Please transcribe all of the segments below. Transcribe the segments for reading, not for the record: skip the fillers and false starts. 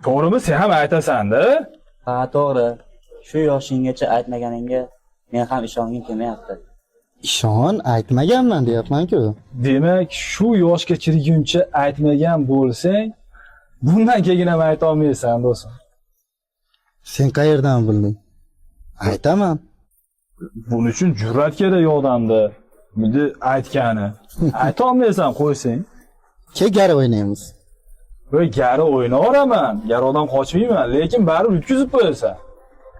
To'g'rimi, sen ham aytasan-da? Ha, to'g'ri. Shu yoshinggacha aytmaganingga men ham ishongim kelmayapti. Ishon, aytmaganman deyapman-ku. Demak, shu yoshga kirguncha aytmagan bo'lsang, bundan keyin ham ayta olmaysan, do'stim. Sen qayerdan bilding? Aytaman. Buning uchun jur'at kerak odamda. Buni aytgani. Ayta olmaysan, qo'ysang. Gar o'ynaymiz. Voy, gari o'ynayveraman. Garodan qochmayman, lekin baribir yutkizib qo'yasan.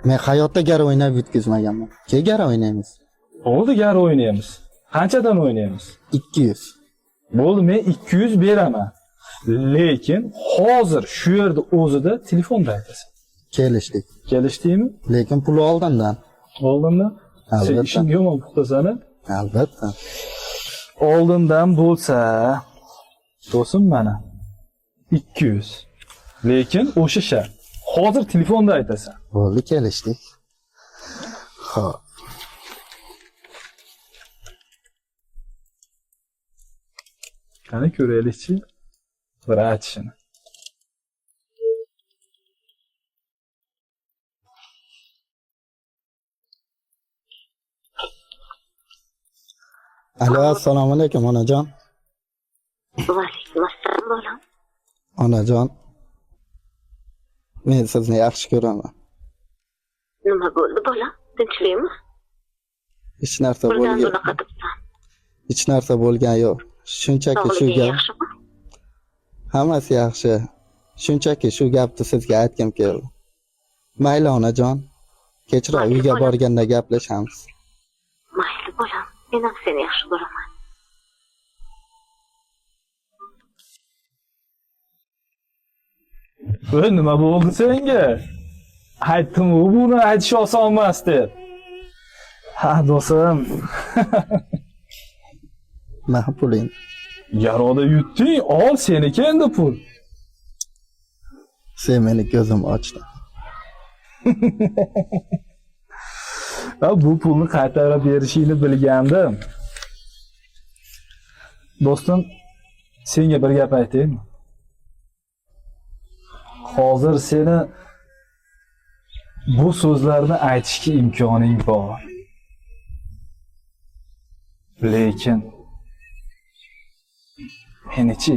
Men hayotda gar o'ynab yutkazmaganman. Gar o'ynaymiz. Bo'ldi, gari o'ynaymiz. Qanchadan o'ynaymiz? 200. Bo'ldi, men 200 beraman. Lekin hozir shu yerda o'zida telefonda aytasan. Kelishdik. Kelishdingmi? Lekin pul oldindan. Oldindan? Sen Albatta. ishing yomon puxtasana. Albatta. Oldindan bo'lsa, do'stim mana 200. Lekin o'sha shart. Hozir telefonda aytasan. Bo'ldi, kelishdik. Xo'p. Qani ko'raylikchi. Bir aytishini. Alo, assalomu alaykum onajon. Vaalaykum assalom bolam. Onajon. Men sizni yaxshi ko'raman. Nima bo'ldi bolam? Tinchlikmi? Hech narsa Birdan bo'lgan. bunaqa debsan. Hech narsa bo'lgan yo'q. Shunchaki shu Sog'liging gap. yaxshimi? Hammasi yaxshi. Shunchaki shu gapni sizga aytgim keldi. Mayli onajon. Kechroq Mayli, uyga bolam. borganda gaplashamiz. Mayli bolam. Men ham seni yaxshi ko'raman. Voy, nima bo'ldi senga? Aytdim, buni aytish oson emas deb. Ha, do'stim. Mana puling. Garoda yutding, ol seniki endi pul. Sen meni ko'zim ochdi. Ha, bu pulni qaytarib berishingni bilgandim. Do'stim, senga bir gap aytaymi? Hozir seni bu so'zlarni aytishga imkoning bor. Lekin menichi